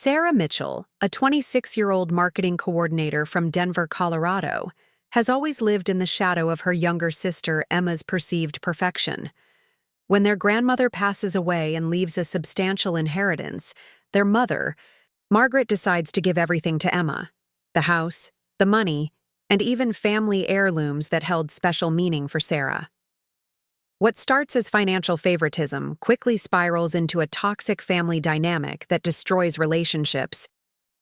Sarah Mitchell, a 26-year-old marketing coordinator from Denver, Colorado, has always lived in the shadow of her younger sister Emma's perceived perfection. When their grandmother passes away and leaves a substantial inheritance, their mother, Margaret, decides to give everything to Emma: the house, the money, and even family heirlooms that held special meaning for Sarah. What starts as financial favoritism quickly spirals into a toxic family dynamic that destroys relationships,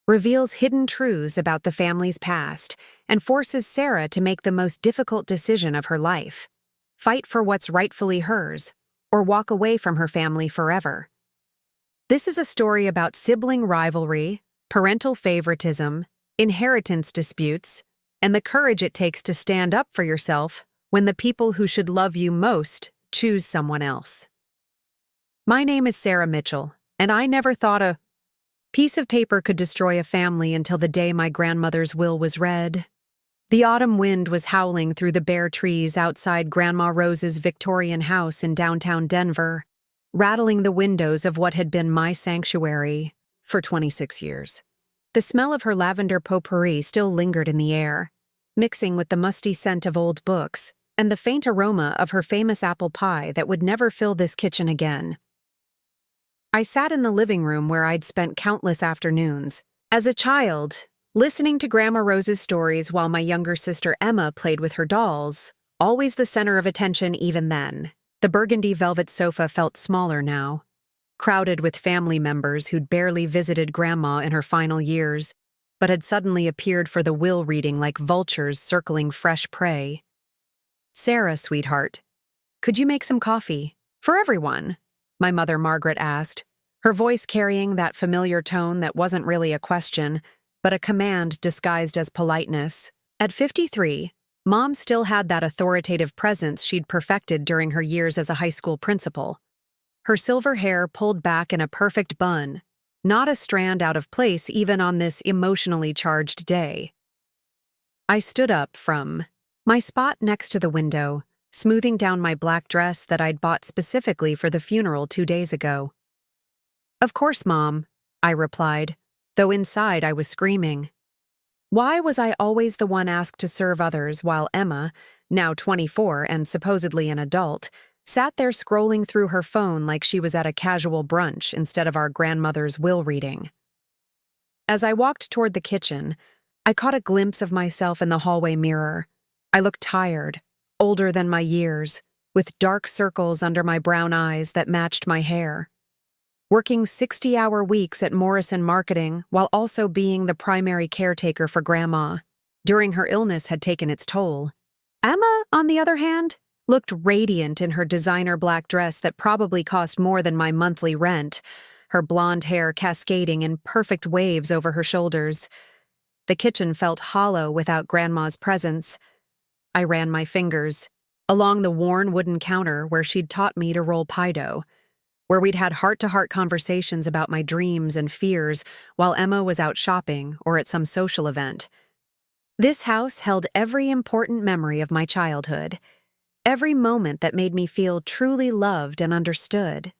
reveals hidden truths about the family's past, and forces Sarah to make the most difficult decision of her life: fight for what's rightfully hers, or walk away from her family forever. This is a story about sibling rivalry, parental favoritism, inheritance disputes, and the courage it takes to stand up for yourself when the people who should love you most choose someone else. My name is Sarah Mitchell, and I never thought a piece of paper could destroy a family until the day my grandmother's will was read. The autumn wind was howling through the bare trees outside Grandma Rose's Victorian house in downtown Denver, rattling the windows of what had been my sanctuary for 26 years. The smell of her lavender potpourri still lingered in the air, mixing with the musty scent of old books and the faint aroma of her famous apple pie that would never fill this kitchen again. I sat in the living room where I'd spent countless afternoons, as a child, listening to Grandma Rose's stories while my younger sister Emma played with her dolls, always the center of attention even then. The burgundy velvet sofa felt smaller now, crowded with family members who'd barely visited Grandma in her final years, but had suddenly appeared for the will reading like vultures circling fresh prey. "Sarah, sweetheart, could you make some coffee? For everyone?" my mother Margaret asked, her voice carrying that familiar tone that wasn't really a question, but a command disguised as politeness. At 53, Mom still had that authoritative presence she'd perfected during her years as a high school principal. Her silver hair pulled back in a perfect bun, not a strand out of place even on this emotionally charged day. I stood up from my spot next to the window, smoothing down my black dress that I'd bought specifically for the funeral 2 days ago. "Of course, Mom," I replied, though inside I was screaming. Why was I always the one asked to serve others while Emma, now 24 and supposedly an adult, sat there scrolling through her phone like she was at a casual brunch instead of our grandmother's will reading? As I walked toward the kitchen, I caught a glimpse of myself in the hallway mirror. I looked tired, older than my years, with dark circles under my brown eyes that matched my hair. Working 60-hour weeks at Morrison Marketing while also being the primary caretaker for Grandma during her illness had taken its toll. Emma, on the other hand, looked radiant in her designer black dress that probably cost more than my monthly rent, her blonde hair cascading in perfect waves over her shoulders. The kitchen felt hollow without Grandma's presence. I ran my fingers along the worn wooden counter where she'd taught me to roll pie dough, where we'd had heart-to-heart conversations about my dreams and fears while Emma was out shopping or at some social event. This house held every important memory of my childhood, every moment that made me feel truly loved and understood.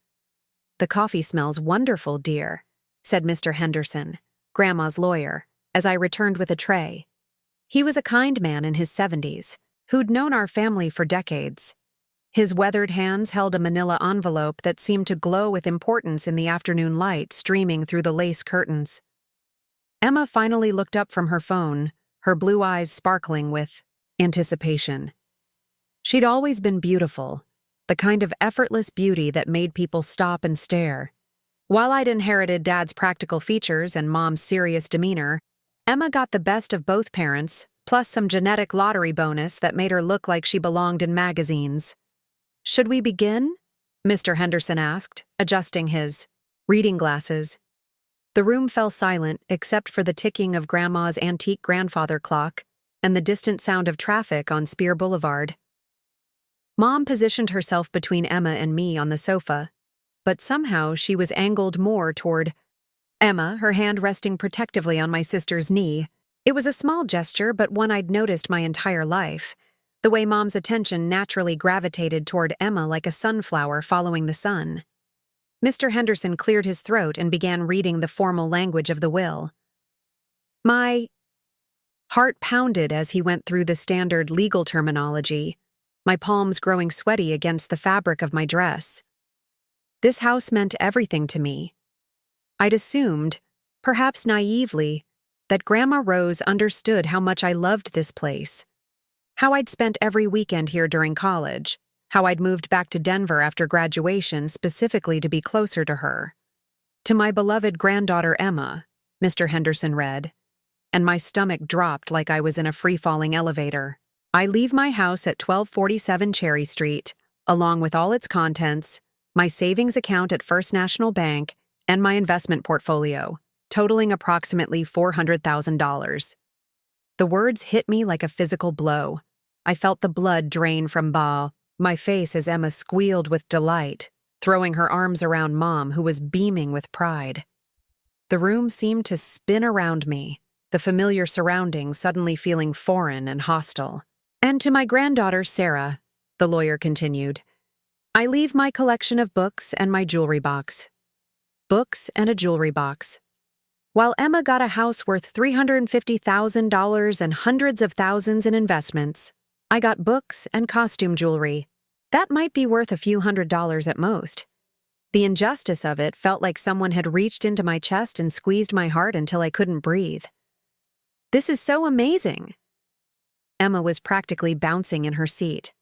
"The coffee smells wonderful, dear," said Mr. Henderson, Grandma's lawyer, as I returned with a tray. He was a kind man in his 70s, who'd known our family for decades. His weathered hands held a manila envelope that seemed to glow with importance in the afternoon light streaming through the lace curtains. Emma finally looked up from her phone, her blue eyes sparkling with anticipation. She'd always been beautiful, the kind of effortless beauty that made people stop and stare. While I'd inherited Dad's practical features and Mom's serious demeanor, Emma got the best of both parents, plus some genetic lottery bonus that made her look like she belonged in magazines. "Should we begin?" Mr. Henderson asked, adjusting his reading glasses. The room fell silent except for the ticking of Grandma's antique grandfather clock and the distant sound of traffic on Spear Boulevard. Mom positioned herself between Emma and me on the sofa, but somehow she was angled more toward Emma, her hand resting protectively on my sister's knee. It was a small gesture, but one I'd noticed my entire life, the way Mom's attention naturally gravitated toward Emma like a sunflower following the sun. Mr. Henderson cleared his throat and began reading the formal language of the will. My heart pounded as he went through the standard legal terminology, my palms growing sweaty against the fabric of my dress. This house meant everything to me. I'd assumed, perhaps naively, that Grandma Rose understood how much I loved this place, how I'd spent every weekend here during college, how I'd moved back to Denver after graduation specifically to be closer to her. To my beloved granddaughter Emma, Mr. Henderson read, and my stomach dropped like I was in a free-falling elevator. I leave my house at 1247 Cherry Street, along with all its contents, my savings account at First National Bank, and my investment portfolio, totaling approximately $400,000. The words hit me like a physical blow. I felt the blood drain from my face as Emma squealed with delight, throwing her arms around Mom, who was beaming with pride. The room seemed to spin around me, the familiar surroundings suddenly feeling foreign and hostile. And to my granddaughter Sarah, the lawyer continued, I leave my collection of books and my jewelry box. Books and a jewelry box. While Emma got a house worth $350,000 and hundreds of thousands in investments, I got books and costume jewelry. That might be worth a few $100s at most. The injustice of it felt like someone had reached into my chest and squeezed my heart until I couldn't breathe. This is so amazing. Emma was practically bouncing in her seat.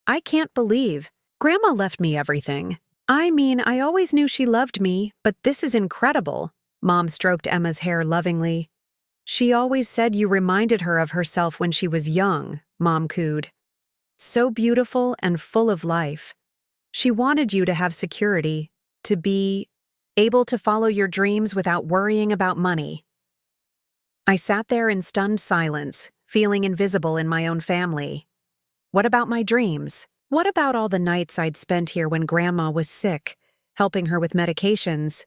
I can't believe Grandma left me everything. I mean, I always knew she loved me, but this is incredible. Mom stroked Emma's hair lovingly. She always said you reminded her of herself when she was young, Mom cooed. So beautiful and full of life. She wanted you to have security, to be able to follow your dreams without worrying about money. I sat there in stunned silence, feeling invisible in my own family. What about my dreams? What about all the nights I'd spent here when Grandma was sick, helping her with medications,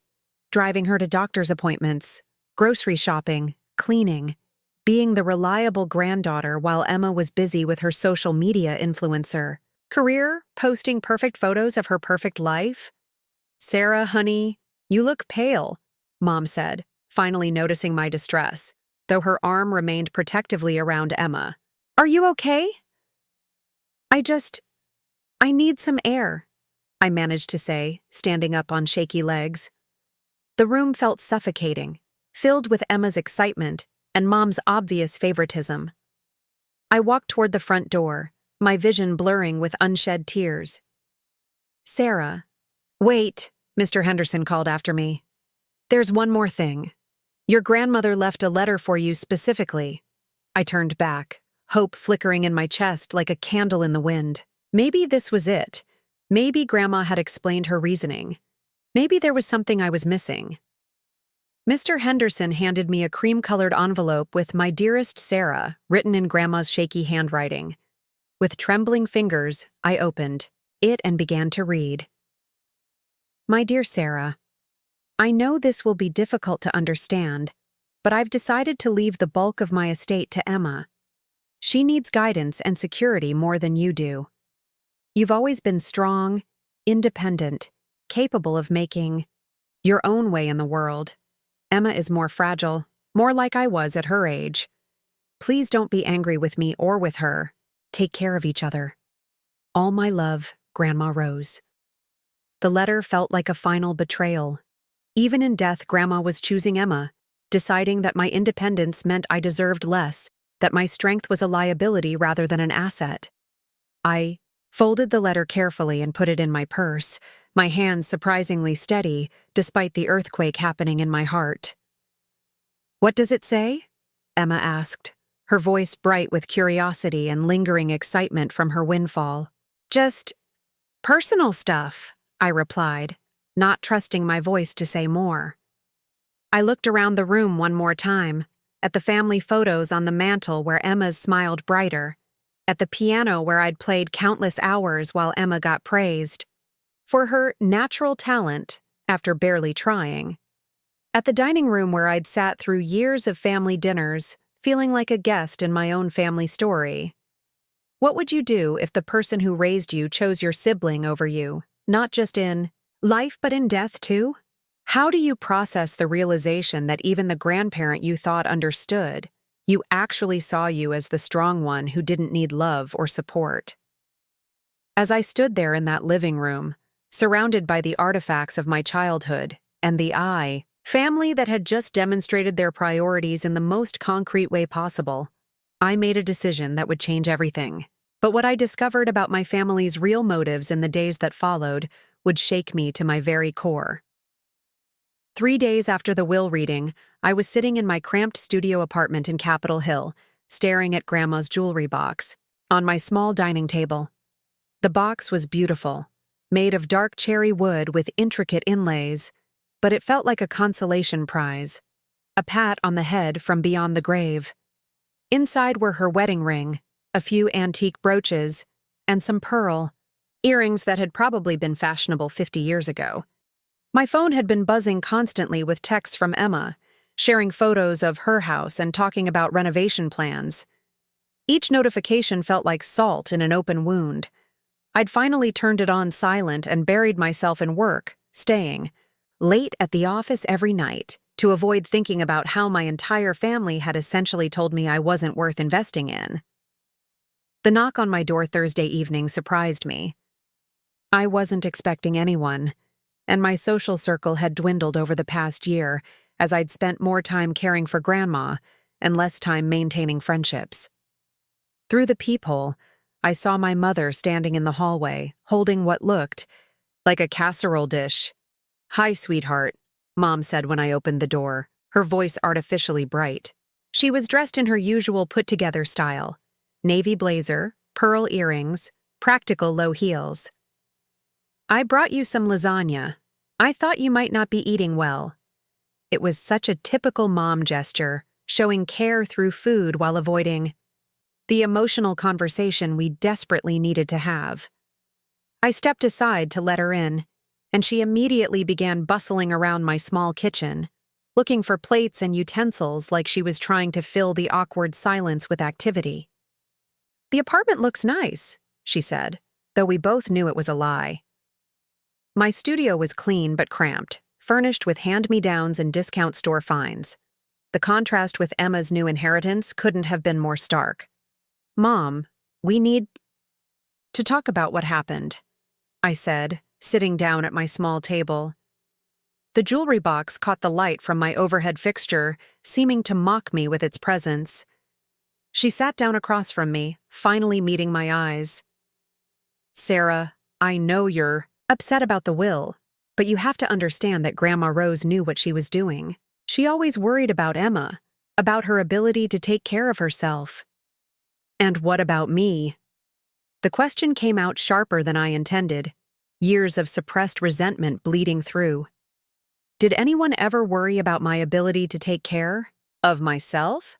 driving her to doctor's appointments, grocery shopping, cleaning, being the reliable granddaughter while Emma was busy with her social media influencer career, posting perfect photos of her perfect life? Sarah, honey, you look pale, Mom said, finally noticing my distress, though her arm remained protectively around Emma. Are you okay? I need some air, I managed to say, standing up on shaky legs. The room felt suffocating, filled with Emma's excitement and Mom's obvious favoritism. I walked toward the front door, my vision blurring with unshed tears. Sarah. Wait, Mr. Henderson called after me. There's one more thing. Your grandmother left a letter for you specifically. I turned back, hope flickering in my chest like a candle in the wind. Maybe this was it. Maybe Grandma had explained her reasoning. Maybe there was something I was missing. Mr. Henderson handed me a cream-colored envelope with "My dearest Sarah" written in Grandma's shaky handwriting. With trembling fingers, I opened it and began to read. My dear Sarah, I know this will be difficult to understand, but I've decided to leave the bulk of my estate to Emma. She needs guidance and security more than you do. You've always been strong, independent, capable of making your own way in the world. Emma is more fragile, more like I was at her age. Please don't be angry with me or with her. Take care of each other. All my love, Grandma Rose. The letter felt like a final betrayal. Even in death, Grandma was choosing Emma, deciding that my independence meant I deserved less, that my strength was a liability rather than an asset. I folded the letter carefully and put it in my purse, my hands surprisingly steady, despite the earthquake happening in my heart. What does it say? Emma asked, her voice bright with curiosity and lingering excitement from her windfall. Just personal stuff, I replied, not trusting my voice to say more. I looked around the room one more time, at the family photos on the mantel where Emma's smiled brighter, at the piano where I'd played countless hours while Emma got praised for her natural talent after barely trying, at the dining room where I'd sat through years of family dinners, feeling like a guest in my own family story. What would you do if the person who raised you chose your sibling over you, not just in Life but in death too? How do you process the realization that even the grandparent you thought understood, you actually saw you as the strong one who didn't need love or support? As I stood there in that living room, surrounded by the artifacts of my childhood, and the family that had just demonstrated their priorities in the most concrete way possible, I made a decision that would change everything. But what I discovered about my family's real motives in the days that followed would shake me to my very core. 3 days after the will reading, I was sitting in my cramped studio apartment in Capitol Hill, staring at Grandma's jewelry box on my small dining table. The box was beautiful, made of dark cherry wood with intricate inlays, but it felt like a consolation prize, a pat on the head from beyond the grave. Inside were her wedding ring, a few antique brooches, and some pearl earrings that had probably been fashionable 50 years ago. My phone had been buzzing constantly with texts from Emma, sharing photos of her house and talking about renovation plans. Each notification felt like salt in an open wound. I'd finally turned it on silent and buried myself in work, staying late at the office every night to avoid thinking about how my entire family had essentially told me I wasn't worth investing in. The knock on my door Thursday evening surprised me. I wasn't expecting anyone, and my social circle had dwindled over the past year as I'd spent more time caring for Grandma and less time maintaining friendships. Through the peephole, I saw my mother standing in the hallway, holding what looked like a casserole dish. "Hi, sweetheart," Mom said when I opened the door, her voice artificially bright. She was dressed in her usual put-together style: navy blazer, pearl earrings, practical low heels. "I brought you some lasagna. I thought you might not be eating well." It was such a typical mom gesture, showing care through food while avoiding the emotional conversation we desperately needed to have. I stepped aside to let her in, and she immediately began bustling around my small kitchen, looking for plates and utensils like she was trying to fill the awkward silence with activity. "The apartment looks nice," she said, though we both knew it was a lie. My studio was clean but cramped, furnished with hand-me-downs and discount store finds. The contrast with Emma's new inheritance couldn't have been more stark. "Mom, we need to talk about what happened," I said, sitting down at my small table. The jewelry box caught the light from my overhead fixture, seeming to mock me with its presence. She sat down across from me, finally meeting my eyes. "Sarah, I know you're upset about the will, but you have to understand that Grandma Rose knew what she was doing. She always worried about Emma, about her ability to take care of herself." "And what about me?" The question came out sharper than I intended, years of suppressed resentment bleeding through. Did anyone ever worry about my ability to take care of myself?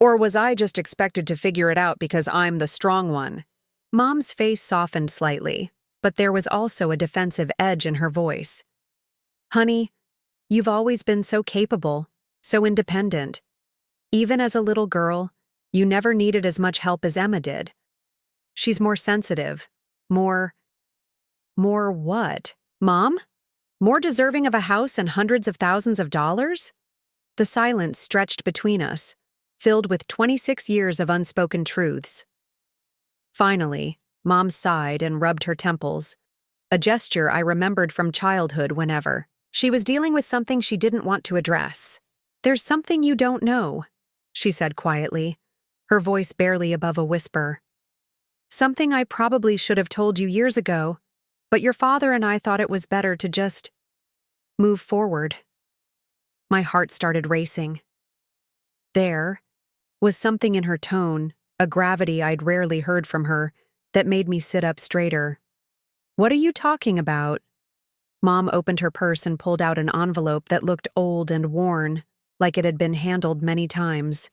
Or was I just expected to figure it out because I'm the strong one? Mom's face softened slightly, but there was also a defensive edge in her voice. "Honey, you've always been so capable, so independent. Even as a little girl, you never needed as much help as Emma did. She's more sensitive, more what? Mom? More deserving of a house and hundreds of thousands of dollars?" The silence stretched between us, filled with 26 years of unspoken truths. Finally, Mom sighed and rubbed her temples, a gesture I remembered from childhood whenever she was dealing with something she didn't want to address. "There's something you don't know," she said quietly, her voice barely above a whisper. "Something I probably should have told you years ago, but your father and I thought it was better to just move forward." My heart started racing. There was something in her tone, a gravity I'd rarely heard from her, that made me sit up straighter. "What are you talking about?" Mom opened her purse and pulled out an envelope that looked old and worn, like it had been handled many times.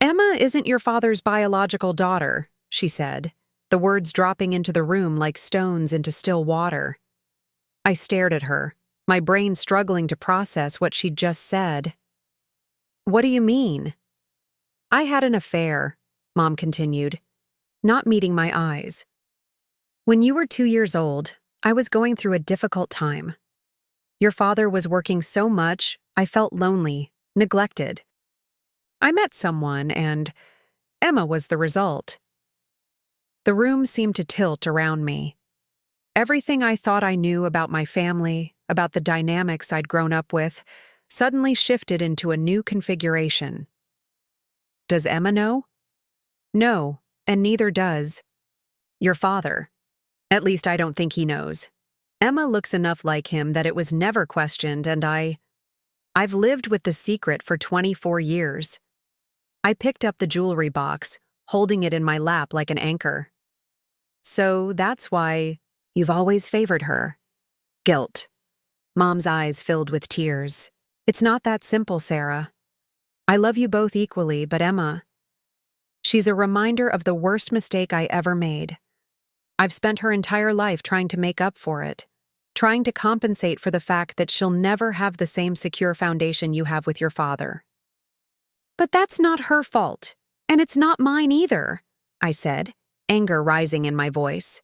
"Emma isn't your father's biological daughter," she said, the words dropping into the room like stones into still water. I stared at her, my brain struggling to process what she'd just said. "What do you mean?" "I had an affair," Mom continued, not meeting my eyes. "When you were 2 years old, I was going through a difficult time. Your father was working so much, I felt lonely, neglected. I met someone, and Emma was the result. The room seemed to tilt around me. Everything I thought I knew about my family, about the dynamics I'd grown up with, suddenly shifted into a new configuration. Does Emma know? No, and neither does your father. At least I don't think he knows. Emma looks enough like him that it was never questioned, and I've lived with the secret for 24 years. I picked up the jewelry box, holding it in my lap like an anchor. So that's why you've always favored her. Guilt. Mom's eyes filled with tears. It's not that simple, Sarah. I love you both equally, but Emma, she's a reminder of the worst mistake I ever made. I've spent her entire life trying to make up for it, trying to compensate for the fact that she'll never have the same secure foundation you have with your father. But that's not her fault, and it's not mine either, I said, anger rising in my voice.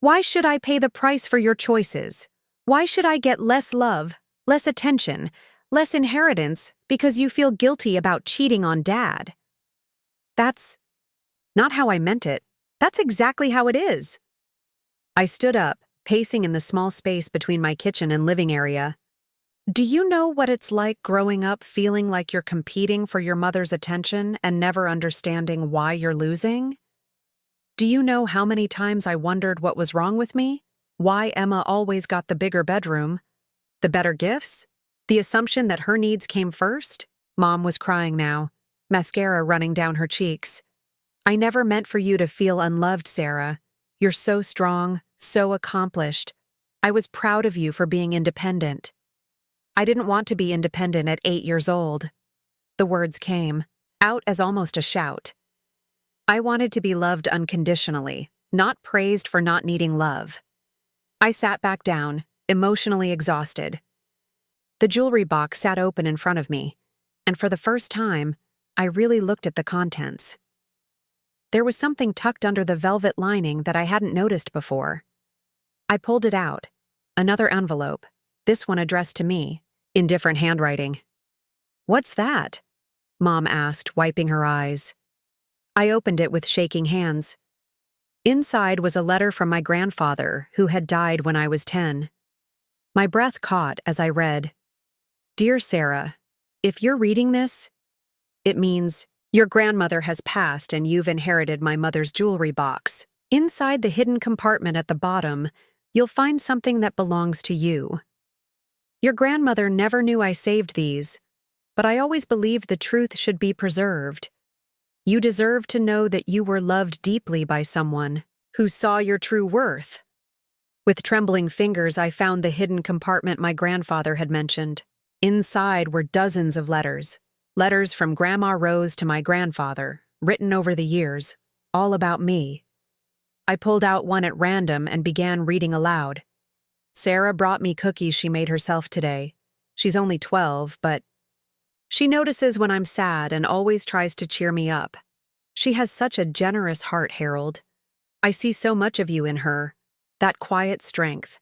Why should I pay the price for your choices? Why should I get less love, less attention, less inheritance because you feel guilty about cheating on Dad? That's not how I meant it. That's exactly how it is. I stood up, pacing in the small space between my kitchen and living area. Do you know what it's like growing up feeling like you're competing for your mother's attention and never understanding why you're losing? Do you know how many times I wondered what was wrong with me? Why Emma always got the bigger bedroom? The better gifts? The assumption that her needs came first? Mom was crying now, mascara running down her cheeks. I never meant for you to feel unloved, Sarah. You're so strong, so accomplished. I was proud of you for being independent. I didn't want to be independent at 8 years old. The words came, out as almost a shout. I wanted to be loved unconditionally, not praised for not needing love. I sat back down, emotionally exhausted. The jewelry box sat open in front of me, and for the first time, I really looked at the contents. There was something tucked under the velvet lining that I hadn't noticed before. I pulled it out. Another envelope, this one addressed to me, in different handwriting. What's that? Mom asked, wiping her eyes. I opened it with shaking hands. Inside was a letter from my grandfather, who had died when I was 10. My breath caught as I read, Dear Sarah, if you're reading this, it means your grandmother has passed and you've inherited my mother's jewelry box. Inside the hidden compartment at the bottom, you'll find something that belongs to you. Your grandmother never knew I saved these, but I always believed the truth should be preserved. You deserve to know that you were loved deeply by someone who saw your true worth. With trembling fingers, I found the hidden compartment my grandfather had mentioned. Inside were dozens of letters. Letters from Grandma Rose to my grandfather, written over the years, all about me. I pulled out one at random and began reading aloud. Sarah brought me cookies she made herself today. She's only 12, but she notices when I'm sad and always tries to cheer me up. She has such a generous heart, Harold. I see so much of you in her, that quiet strength,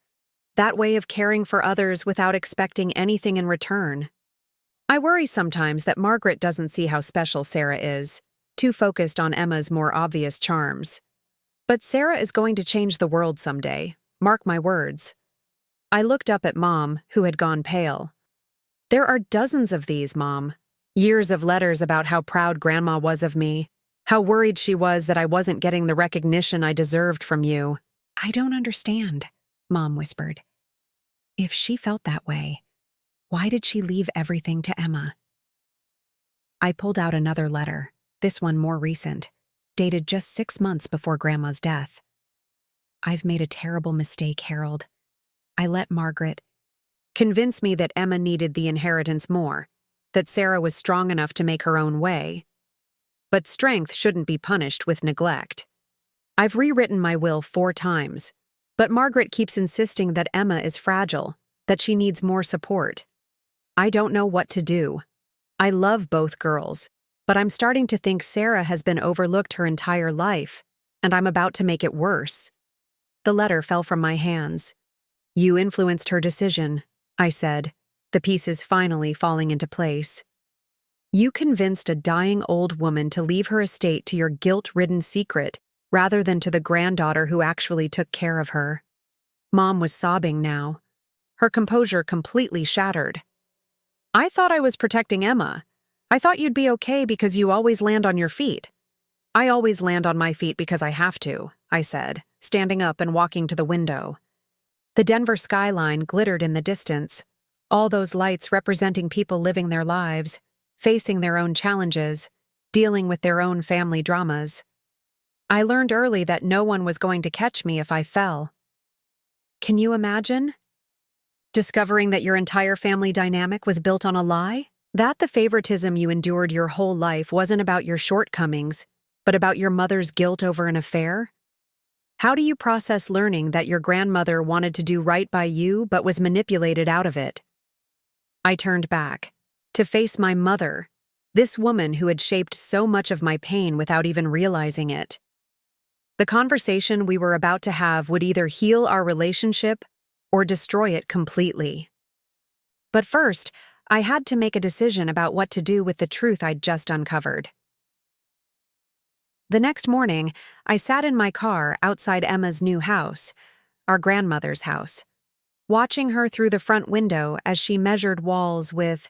that way of caring for others without expecting anything in return. I worry sometimes that Margaret doesn't see how special Sarah is, too focused on Emma's more obvious charms. But Sarah is going to change the world someday, mark my words. I looked up at Mom, who had gone pale. There are dozens of these, Mom. Years of letters about how proud Grandma was of me, how worried she was that I wasn't getting the recognition I deserved from you. I don't understand, Mom whispered. If she felt that way, why did she leave everything to Emma? I pulled out another letter, this one more recent, dated just 6 months before Grandma's death. I've made a terrible mistake, Harold. I let Margaret convince me that Emma needed the inheritance more, that Sarah was strong enough to make her own way. But strength shouldn't be punished with neglect. I've rewritten my will 4 times, but Margaret keeps insisting that Emma is fragile, that she needs more support. I don't know what to do. I love both girls, but I'm starting to think Sarah has been overlooked her entire life, and I'm about to make it worse. The letter fell from my hands. "You influenced her decision," I said, the pieces finally falling into place. "You convinced a dying old woman to leave her estate to your guilt-ridden secret rather than to the granddaughter who actually took care of her." Mom was sobbing now, her composure completely shattered. "I thought I was protecting Emma. I thought you'd be okay because you always land on your feet." "I always land on my feet because I have to," I said, standing up and walking to the window. The Denver skyline glittered in the distance, all those lights representing people living their lives, facing their own challenges, dealing with their own family dramas. I learned early that no one was going to catch me if I fell. Can you imagine? Discovering that your entire family dynamic was built on a lie? That the favoritism you endured your whole life wasn't about your shortcomings, but about your mother's guilt over an affair? How do you process learning that your grandmother wanted to do right by you but was manipulated out of it? I turned back, to face my mother, this woman who had shaped so much of my pain without even realizing it. The conversation we were about to have would either heal our relationship or destroy it completely. But first, I had to make a decision about what to do with the truth I'd just uncovered. The next morning, I sat in my car outside Emma's new house, our grandmother's house, watching her through the front window as she measured walls with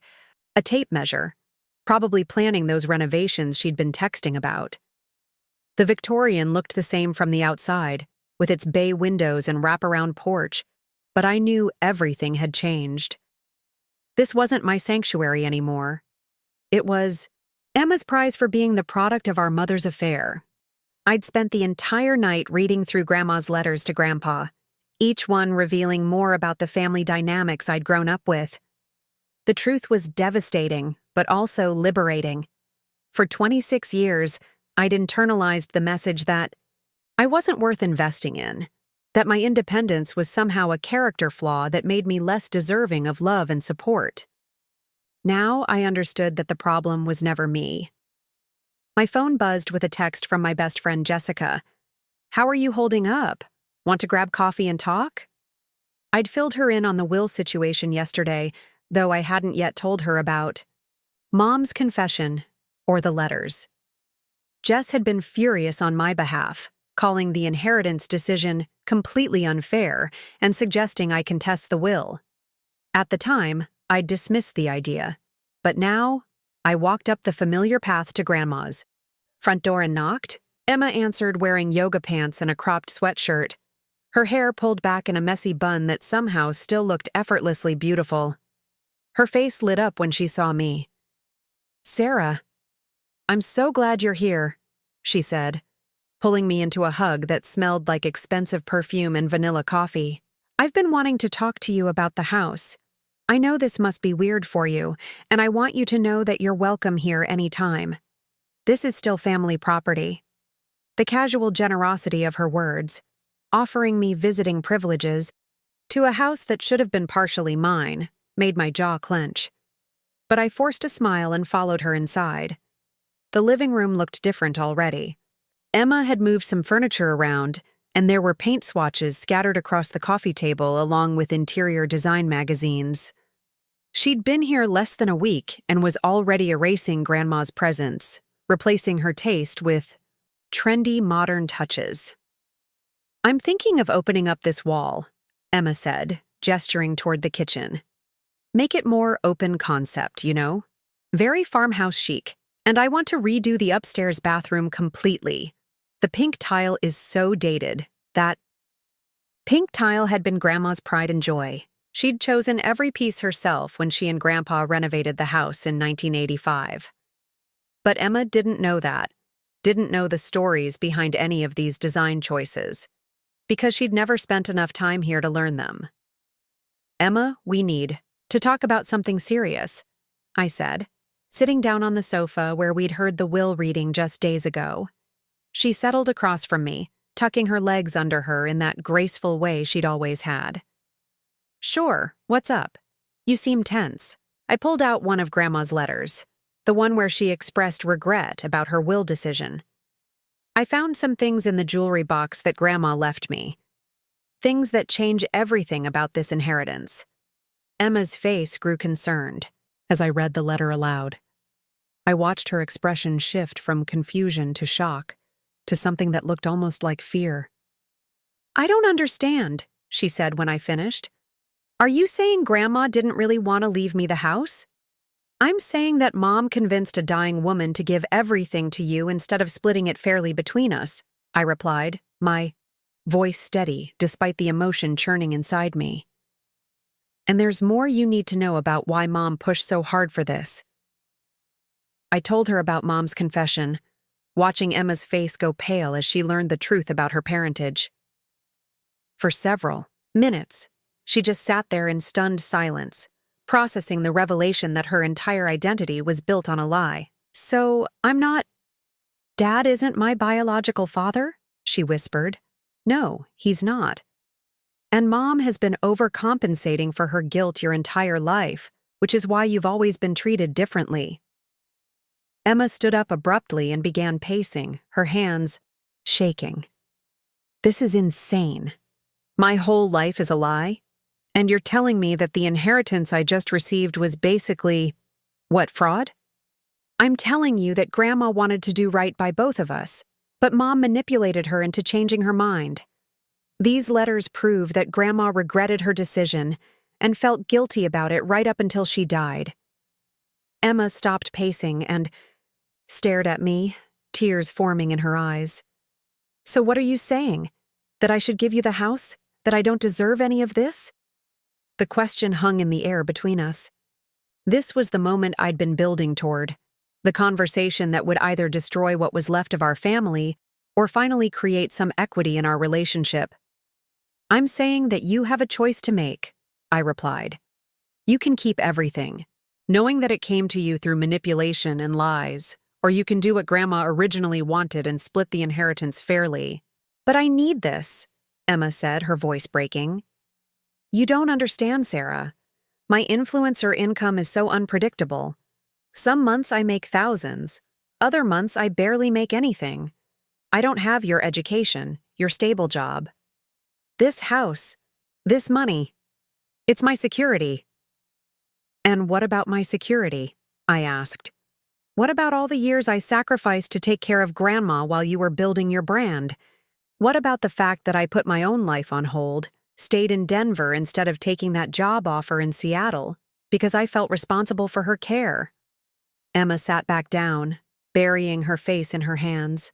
a tape measure, probably planning those renovations she'd been texting about. The Victorian looked the same from the outside, with its bay windows and wraparound porch, but I knew everything had changed. This wasn't my sanctuary anymore. It was Emma's prize for being the product of our mother's affair. I'd spent the entire night reading through Grandma's letters to Grandpa, each one revealing more about the family dynamics I'd grown up with. The truth was devastating, but also liberating. For 26 years, I'd internalized the message that I wasn't worth investing in, that my independence was somehow a character flaw that made me less deserving of love and support. Now I understood that the problem was never me. My phone buzzed with a text from my best friend Jessica. "How are you holding up? Want to grab coffee and talk?" I'd filled her in on the will situation yesterday, though I hadn't yet told her about Mom's confession or the letters. Jess had been furious on my behalf, calling the inheritance decision completely unfair and suggesting I contest the will. At the time, I'd dismissed the idea, but now I walked up the familiar path to Grandma's. Front door and knocked. Emma answered wearing yoga pants and a cropped sweatshirt, her hair pulled back in a messy bun that somehow still looked effortlessly beautiful. Her face lit up when she saw me. "Sarah, I'm so glad you're here," she said, pulling me into a hug that smelled like expensive perfume and vanilla coffee. "I've been wanting to talk to you about the house. I know this must be weird for you, and I want you to know that you're welcome here anytime. This is still family property." The casual generosity of her words, offering me visiting privileges to a house that should have been partially mine, made my jaw clench. But I forced a smile and followed her inside. The living room looked different already. Emma had moved some furniture around, and there were paint swatches scattered across the coffee table along with interior design magazines. She'd been here less than a week and was already erasing Grandma's presence, replacing her taste with trendy modern touches. "I'm thinking of opening up this wall," Emma said, gesturing toward the kitchen. "Make it more open concept, you know? Very farmhouse chic, and I want to redo the upstairs bathroom completely. The pink tile is so dated. That pink tile had been Grandma's pride and joy. She'd chosen every piece herself when she and Grandpa renovated the house in 1985. But Emma didn't know that, didn't know the stories behind any of these design choices, because she'd never spent enough time here to learn them. "Emma, we need to talk about something serious," I said, sitting down on the sofa where we'd heard the will reading just days ago. She settled across from me, tucking her legs under her in that graceful way she'd always had. "Sure, what's up? You seem tense." I pulled out one of Grandma's letters, the one where she expressed regret about her will decision. "I found some things in the jewelry box that Grandma left me. Things that change everything about this inheritance. Emma's face grew concerned as I read the letter aloud. I watched her expression shift from confusion to shock, to something that looked almost like fear. "I don't understand," she said when I finished. "Are you saying Grandma didn't really want to leave me the house?" "I'm saying that Mom convinced a dying woman to give everything to you instead of splitting it fairly between us," I replied, my voice steady despite the emotion churning inside me. "And there's more you need to know about why Mom pushed so hard for this." I told her about Mom's confession, watching Emma's face go pale as she learned the truth about her parentage. For several minutes, she just sat there in stunned silence, processing the revelation that her entire identity was built on a lie. "So, Dad isn't my biological father?" she whispered. "No, he's not. And Mom has been overcompensating for her guilt your entire life, which is why you've always been treated differently." Emma stood up abruptly and began pacing, her hands shaking. "This is insane. My whole life is a lie? And you're telling me that the inheritance I just received was basically, fraud? I'm telling you that Grandma wanted to do right by both of us, but Mom manipulated her into changing her mind. These letters prove that Grandma regretted her decision and felt guilty about it right up until she died." Emma stopped pacing and stared at me, tears forming in her eyes. "So what are you saying? That I should give you the house? That I don't deserve any of this?" The question hung in the air between us. This was the moment I'd been building toward, the conversation that would either destroy what was left of our family or finally create some equity in our relationship. "I'm saying that you have a choice to make," I replied. "You can keep everything, knowing that it came to you through manipulation and lies, or you can do what Grandma originally wanted and split the inheritance fairly." "But I need this," Emma said, her voice breaking. "You don't understand, Sarah. My influence or income is so unpredictable. Some months I make thousands, other months I barely make anything. I don't have your education, your stable job. This house, this money, it's my security." "And what about my security?" I asked. "What about all the years I sacrificed to take care of Grandma while you were building your brand? What about the fact that I put my own life on hold, stayed in Denver instead of taking that job offer in Seattle, because I felt responsible for her care?" Emma sat back down, burying her face in her hands.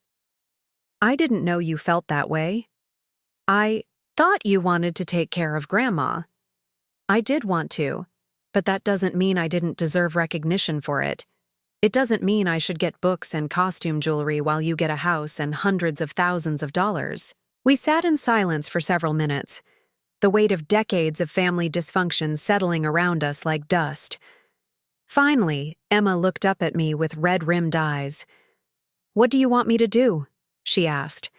"I didn't know you felt that way. I thought you wanted to take care of Grandma. I did want to, but that doesn't mean I didn't deserve recognition for it. It doesn't mean I should get books and costume jewelry while you get a house and hundreds of thousands of dollars." We sat in silence for several minutes, the weight of decades of family dysfunction settling around us like dust. Finally, Emma looked up at me with red-rimmed eyes. "What do you want me to do?" she asked.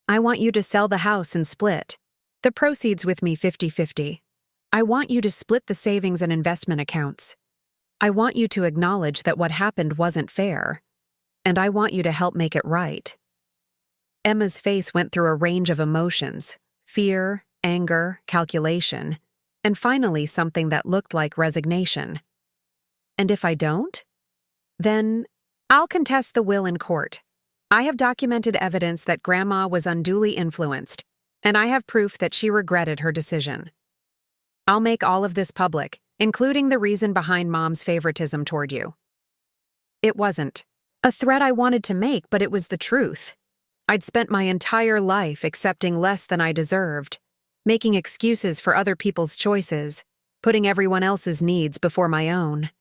"I want you to sell the house and split. The proceeds with me 50-50. I want you to split the savings and investment accounts. I want you to acknowledge that what happened wasn't fair, and I want you to help make it right." Emma's face went through a range of emotions: fear, anger, calculation, and finally something that looked like resignation. "And if I don't? Then I'll contest the will in court. I have documented evidence that Grandma was unduly influenced, and I have proof that she regretted her decision. I'll make all of this public, including the reason behind Mom's favoritism toward you." It wasn't a threat I wanted to make, but it was the truth. I'd spent my entire life accepting less than I deserved, making excuses for other people's choices, putting everyone else's needs before my own.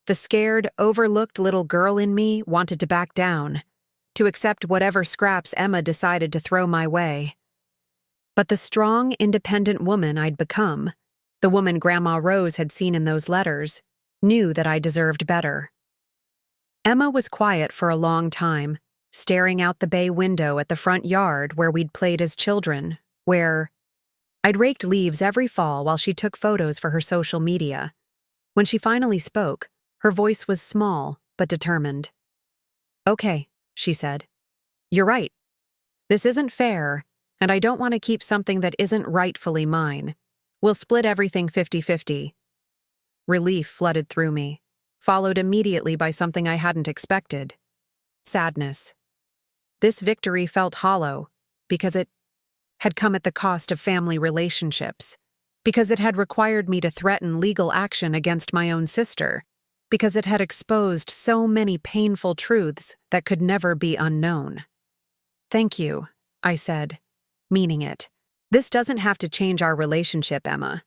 The scared, overlooked little girl in me wanted to back down, to accept whatever scraps Emma decided to throw my way. But the strong, independent woman I'd become, the woman Grandma Rose had seen in those letters, knew that I deserved better. Emma was quiet for a long time, staring out the bay window at the front yard where we'd played as children, where I'd raked leaves every fall while she took photos for her social media. When she finally spoke, her voice was small but determined. "Okay," she said. "You're right. This isn't fair, and I don't want to keep something that isn't rightfully mine. We'll split everything 50-50. Relief flooded through me, followed immediately by something I hadn't expected. Sadness. This victory felt hollow, because it had come at the cost of family relationships, because it had required me to threaten legal action against my own sister, because it had exposed so many painful truths that could never be unknown. "Thank you," I said, meaning it. "This doesn't have to change our relationship, Emma.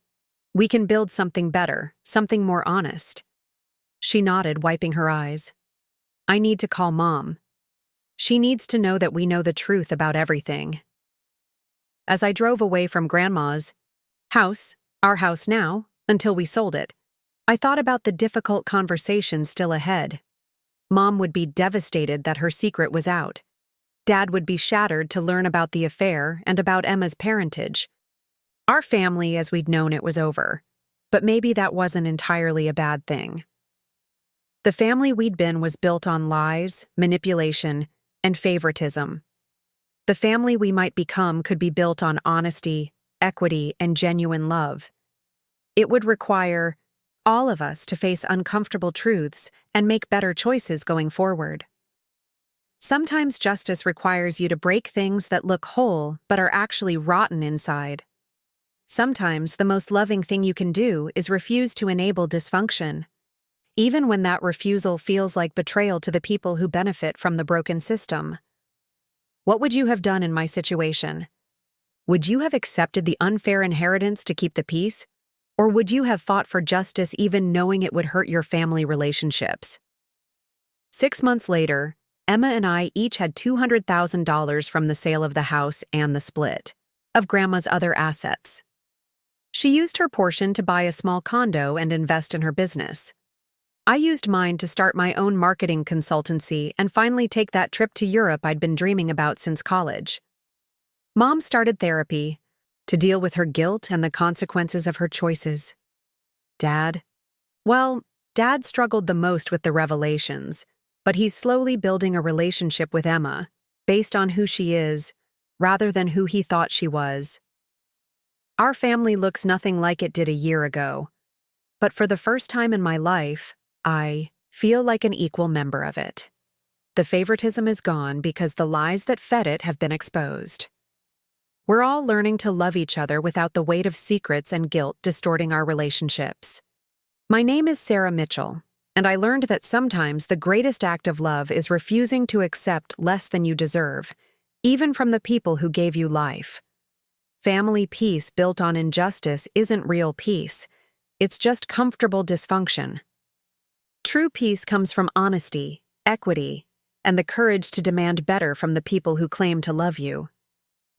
We can build something better, something more honest." She nodded, wiping her eyes. "I need to call Mom. She needs to know that we know the truth about everything." As I drove away from Grandma's house, our house now, until we sold it, I thought about the difficult conversation still ahead. Mom would be devastated that her secret was out. Dad would be shattered to learn about the affair and about Emma's parentage. Our family, as we'd known it, was over, but maybe that wasn't entirely a bad thing. The family we'd been was built on lies, manipulation, and favoritism. The family we might become could be built on honesty, equity, and genuine love. It would require all of us to face uncomfortable truths and make better choices going forward. Sometimes justice requires you to break things that look whole but are actually rotten inside. Sometimes the most loving thing you can do is refuse to enable dysfunction, even when that refusal feels like betrayal to the people who benefit from the broken system. What would you have done in my situation? Would you have accepted the unfair inheritance to keep the peace? Or would you have fought for justice even knowing it would hurt your family relationships? 6 months later, Emma and I each had $200,000 from the sale of the house and the split of Grandma's other assets. She used her portion to buy a small condo and invest in her business. I used mine to start my own marketing consultancy and finally take that trip to Europe I'd been dreaming about since college. Mom started therapy to deal with her guilt and the consequences of her choices. Dad struggled the most with the revelations, but he's slowly building a relationship with Emma, based on who she is, rather than who he thought she was. Our family looks nothing like it did a year ago, but for the first time in my life, I feel like an equal member of it. The favoritism is gone because the lies that fed it have been exposed. We're all learning to love each other without the weight of secrets and guilt distorting our relationships. My name is Sarah Mitchell, and I learned that sometimes the greatest act of love is refusing to accept less than you deserve, even from the people who gave you life. Family peace built on injustice isn't real peace. It's just comfortable dysfunction. True peace comes from honesty, equity, and the courage to demand better from the people who claim to love you.